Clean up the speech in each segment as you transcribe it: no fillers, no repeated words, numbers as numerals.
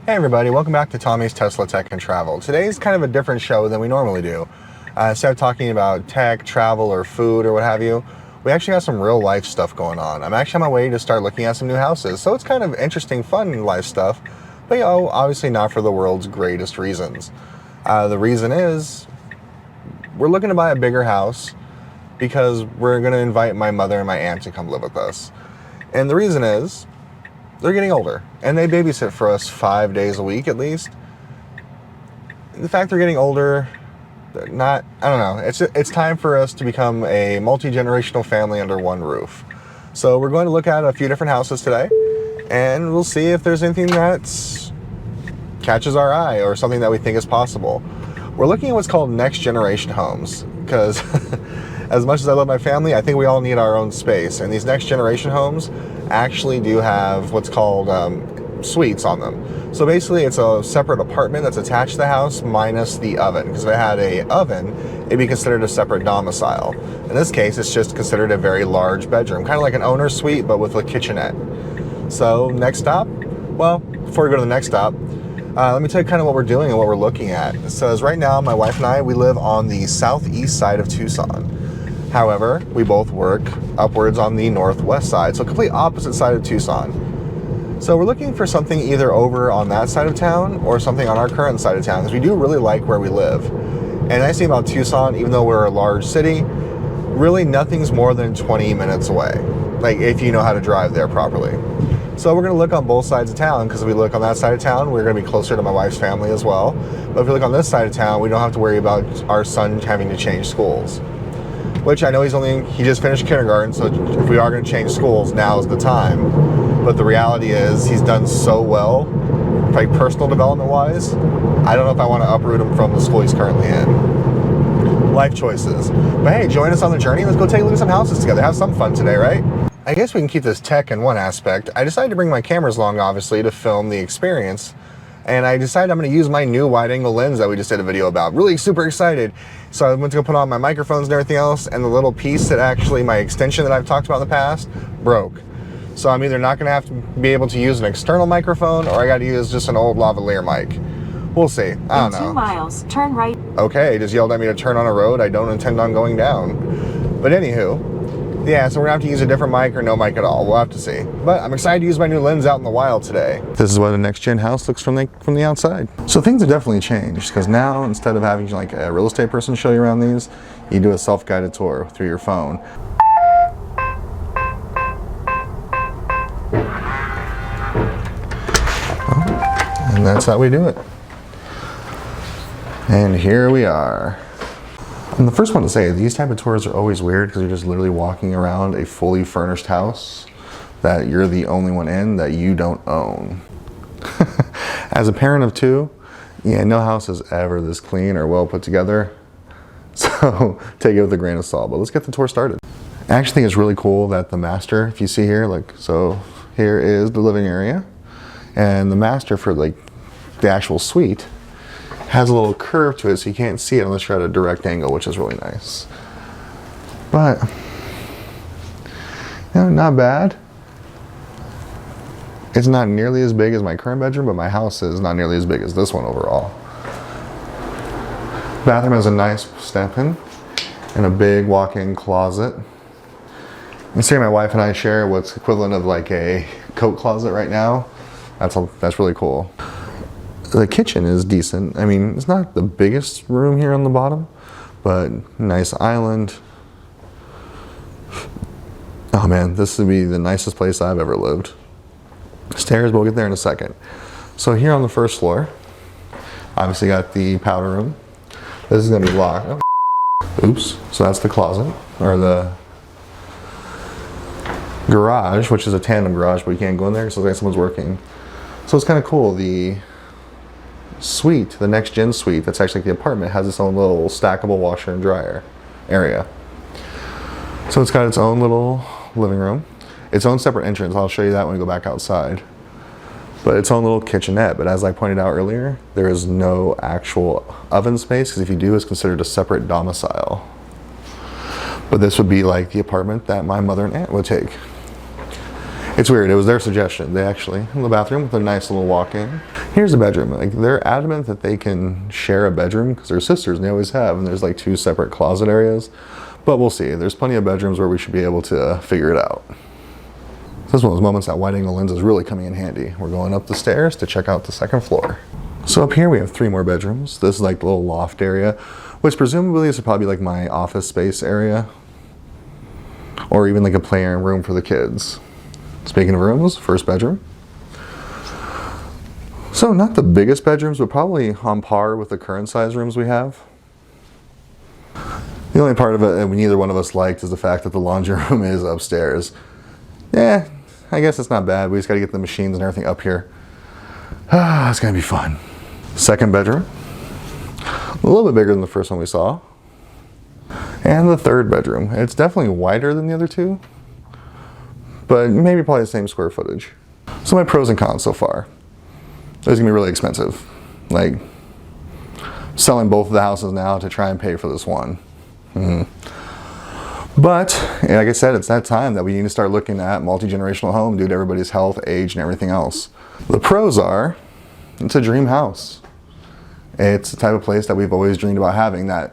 Hey everybody, welcome back to Tommy's Tesla Tech and Travel. Today's kind of a different show than we normally do. Instead of talking about tech, travel, or food, or what have you, we actually got some real life stuff going on. I'm actually on my way to start looking at some new houses, so it's kind of interesting, fun life stuff, but obviously not for the world's greatest reasons. The reason is, we're looking to buy a bigger house because we're going to invite my mother and my aunt to come live with us. And the reason is, they're getting older, and they babysit for us 5 days a week at least. The fact they're getting older, I don't know, it's time for us to become a multi-generational family under one roof. So we're going to look at a few different houses today, and we'll see if there's anything that catches our eye or something that we think is possible. We're looking at what's called next generation homes, because as much as I love my family, I think we all need our own space, and these next generation homes actually do have what's called suites on them. So basically it's a separate apartment that's attached to the house minus the oven, because if it had a oven, it'd be considered a separate domicile. In this case, it's just considered a very large bedroom, kind of like an owner's suite, but with a kitchenette. So next stop, well, before we go to the next stop, let me tell you kind of what we're doing and what we're looking at. It says right now, my wife and I, we live on the southeast side of Tucson. However, we both work upwards on the northwest side, so complete opposite side of Tucson. So we're looking for something either over on that side of town or something on our current side of town, because we do really like where we live. And the nice thing about Tucson, even though we're a large city, really nothing's more than 20 minutes away, like if you know how to drive there properly. So we're going to look on both sides of town, because if we look on that side of town, we're going to be closer to my wife's family as well. But if we look on this side of town, we don't have to worry about our son having to change schools. Which I know he just finished kindergarten, so if we are going to change schools, now is the time. But the reality is, he's done so well, like personal development wise, I don't know if I want to uproot him from the school he's currently in. Life choices. But hey, join us on the journey. Let's go take a look at some houses together. Have some fun today, right? I guess we can keep this tech in one aspect. I decided to bring my cameras along, obviously, to film the experience. And I decided I'm going to use my new wide-angle lens that we just did a video about. Really super excited. So I went to go put on my microphones and everything else, and the little piece that actually, my extension that I've talked about in the past, broke. So I'm either not going to have to be able to use an external microphone, or I got to use just an old lavalier mic. We'll see. I don't know. In 2 miles, turn right. Okay, just yelled at me to turn on a road I don't intend on going down. But anywho, yeah, so we're going to have to use a different mic or no mic at all. We'll have to see. But I'm excited to use my new lens out in the wild today. This is what a next-gen house looks from the outside. So things have definitely changed, because now instead of having like a real estate person show you around these, you do a self-guided tour through your phone. And that's how we do it. And here we are. I'm the first one to say, these type of tours are always weird, because you're just literally walking around a fully furnished house that you're the only one in that you don't own. As a parent of 2, yeah, no house is ever this clean or well put together. So take it with a grain of salt, but let's get the tour started. I actually think it's really cool that the master, if you see here, so here is the living area, and the master for the actual suite has a little curve to it, so you can't see it unless you're at a direct angle, which is really nice. But not bad. It's not nearly as big as my current bedroom, but my house is not nearly as big as this one overall. Bathroom has a nice step-in and a big walk-in closet. You see, my wife and I share what's equivalent of like a coat closet right now. That's really cool. The kitchen is decent. I mean, it's not the biggest room here on the bottom, but nice island. Oh man, this would be the nicest place I've ever lived. Stairs, but we'll get there in a second. So here on the first floor, obviously got the powder room. This is gonna be locked. Oh, oops. So that's the closet, or the garage, which is a tandem garage, but you can't go in there because it looks like someone's working. So it's kind of cool. The suite, the next gen suite, that's actually like the apartment, has its own little stackable washer and dryer area. So it's got its own little living room, its own separate entrance. I'll show you that when we go back outside. But its own little kitchenette. But as I pointed out earlier, there is no actual oven space, because if you do, it's considered a separate domicile. But this would be like the apartment that my mother and aunt would take. It's weird, it was their suggestion. They actually have the bathroom with a nice little walk-in. Here's the bedroom. Like, they're adamant that they can share a bedroom because they're sisters and they always have, and there's like 2 separate closet areas. But we'll see. There's plenty of bedrooms where we should be able to figure it out. This is one of those moments that wide angle lens is really coming in handy. We're going up the stairs to check out the 2nd floor. So up here we have 3 more bedrooms. This is like the little loft area, which presumably is probably like my office space area, or even like a playroom room for the kids. Speaking of rooms, 1st bedroom. So not the biggest bedrooms, but probably on par with the current size rooms we have. The only part of it that neither one of us liked is the fact that the laundry room is upstairs. Yeah, I guess it's not bad. We just got to get the machines and everything up here. It's going to be fun. 2nd bedroom. A little bit bigger than the first one we saw. And the 3rd bedroom. It's definitely wider than the other 2. But maybe probably the same square footage. So my pros and cons so far. It's going to be really expensive. Like, selling both of the houses now to try and pay for this one. But, like I said, it's that time that we need to start looking at multi-generational home due to everybody's health, age, and everything else. The pros are, it's a dream house. It's the type of place that we've always dreamed about having, that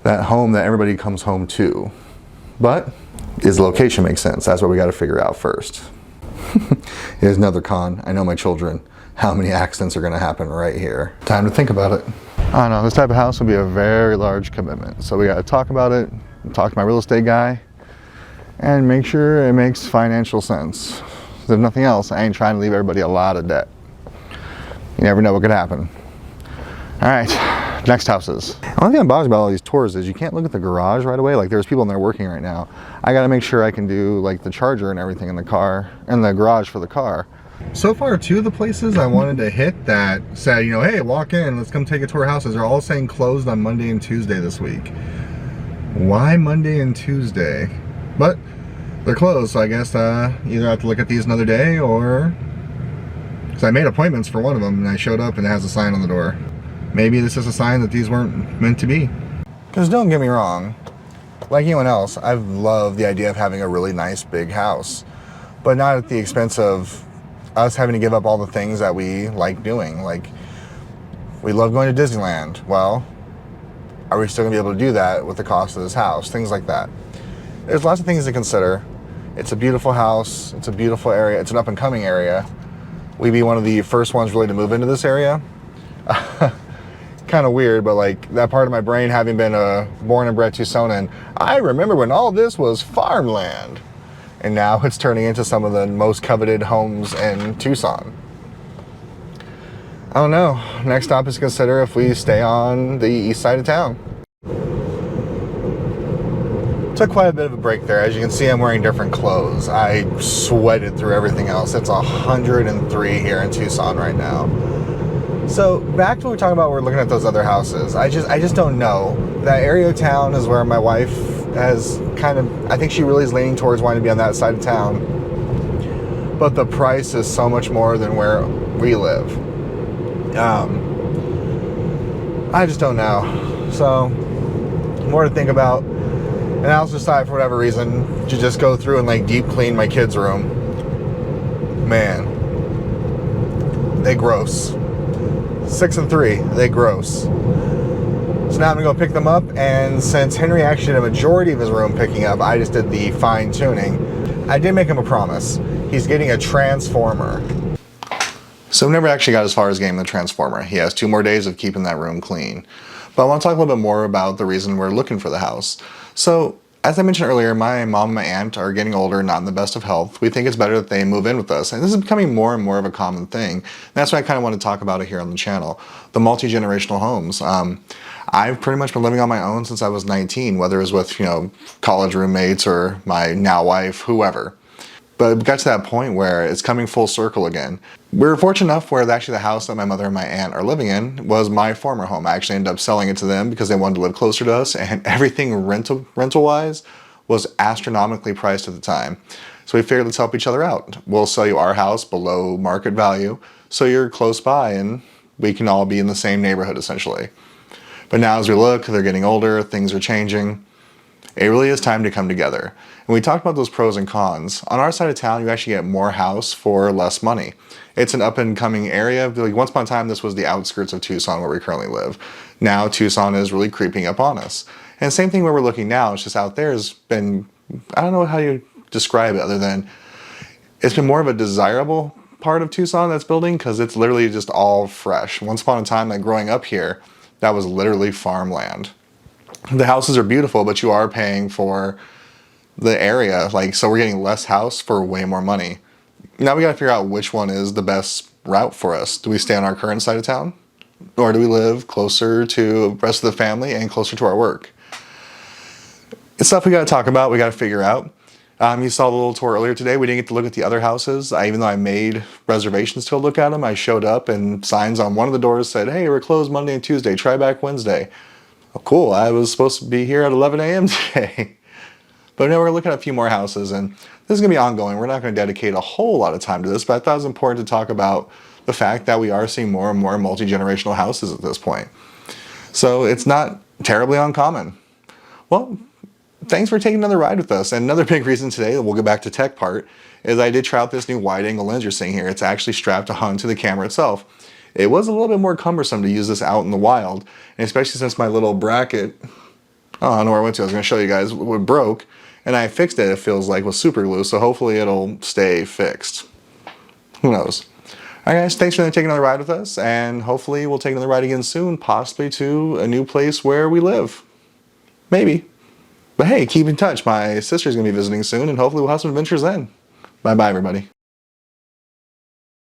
home that everybody comes home to. But, does the location make sense? That's what we got to figure out first. Here's another con. I know my children, how many accidents are going to happen right here. Time to think about it. I don't know, this type of house would be a very large commitment. So we got to talk about it, talk to my real estate guy, and make sure it makes financial sense. If nothing else, I ain't trying to leave everybody a lot of debt. You never know what could happen. All right, next houses. The only thing that bothers me about all these tours is you can't look at the garage right away. Like, there's people in there working right now. I got to make sure I can do like the charger and everything in the car, in the garage for the car. So far, 2 of the places I wanted to hit that said, you know, hey, walk in, let's come take a tour of houses, are all saying closed on Monday and Tuesday this week. Why Monday and Tuesday? But they're closed, so I guess either have to look at these another day, or because I made appointments for one of them and I showed up and it has a sign on the door. Maybe this is a sign that these weren't meant to be. Because don't get me wrong, like anyone else, I've loved the idea of having a really nice big house, but not at the expense of us having to give up all the things that we like doing. Like, we love going to Disneyland. Well, are we still gonna be able to do that with the cost of this house? Things like that. There's lots of things to consider. It's a beautiful house. It's a beautiful area. It's an up and coming area. We'd be one of the first ones really to move into this area. Kind of weird, but like that part of my brain, having been born and bred Tucsonan, I remember when all this was farmland. And now it's turning into some of the most coveted homes in Tucson. I don't know. Next stop is consider if we stay on the east side of town. Took quite a bit of a break there. As you can see, I'm wearing different clothes. I sweated through everything else. It's 103 here in Tucson right now. So back to what we were talking about, we're looking at those other houses. I just don't know. That area of town is where my wife has kind of, I think she really is leaning towards wanting to be on that side of town. But the price is so much more than where we live. I just don't know. So, more to think about. And I also decided, for whatever reason, to just go through and like deep clean my kids' room. Man, they gross. 6 and 3, they gross. So now I'm gonna go pick them up, and since Henry actually did a majority of his room picking up, I just did the fine tuning. I did make him a promise. He's getting a transformer. So we never actually got as far as getting the transformer. He has 2 more days of keeping that room clean. But I want to talk a little bit more about the reason we're looking for the house. So, as I mentioned earlier, my mom and my aunt are getting older, not in the best of health. We think it's better that they move in with us. And this is becoming more and more of a common thing. And that's why I kind of want to talk about it here on the channel. The multi-generational homes. I've pretty much been living on my own since I was 19, whether it was with, college roommates or my now wife, whoever. But it got to that point where it's coming full circle again. We were fortunate enough where actually the house that my mother and my aunt are living in was my former home. I actually ended up selling it to them because they wanted to live closer to us, and everything rental-wise was astronomically priced at the time. So we figured, let's help each other out. We'll sell you our house below market value, so you're close by and we can all be in the same neighborhood essentially. But now as we look, they're getting older, things are changing. It really is time to come together. And we talked about those pros and cons. On our side of town, you actually get more house for less money. It's an up and coming area. Like once upon a time, this was the outskirts of Tucson where we currently live. Now Tucson is really creeping up on us. And same thing where we're looking now, it's just out there has been, I don't know how you describe it other than it's been more of a desirable part of Tucson that's building because it's literally just all fresh. Once upon a time, like growing up here, that was literally farmland. The houses are beautiful, but you are paying for the area. Like, so we're getting less house for way more money. Now we got to figure out which one is the best route for us. Do we stay on our current side of town? Or do we live closer to the rest of the family and closer to our work? It's stuff we got to talk about, we got to figure out. You saw the little tour earlier today. We didn't get to look at the other houses. Even though I made reservations to look at them, I showed up and signs on one of the doors said, hey, we're closed Monday and Tuesday, try back Wednesday. Oh, cool, I was supposed to be here at 11 a.m. today. But now we're going to look at a few more houses, and this is going to be ongoing. We're not going to dedicate a whole lot of time to this, but I thought it was important to talk about the fact that we are seeing more and more multi-generational houses at this point. So it's not terribly uncommon. Well, thanks for taking another ride with us. And another big reason today, we'll get back to tech part, is I did try out this new wide angle lens you're seeing here. It's actually strapped onto the camera itself. It was a little bit more cumbersome to use this out in the wild, and especially since my little bracket, oh, I don't know where I went to, I was going to show you guys, what broke, and I fixed it, it feels like, with super glue, so hopefully it'll stay fixed. Who knows? Alright guys, thanks for taking another ride with us, and hopefully we'll take another ride again soon, possibly to a new place where we live. Maybe. But hey, keep in touch. My sister's going to be visiting soon, and hopefully we'll have some adventures then. Bye-bye, everybody.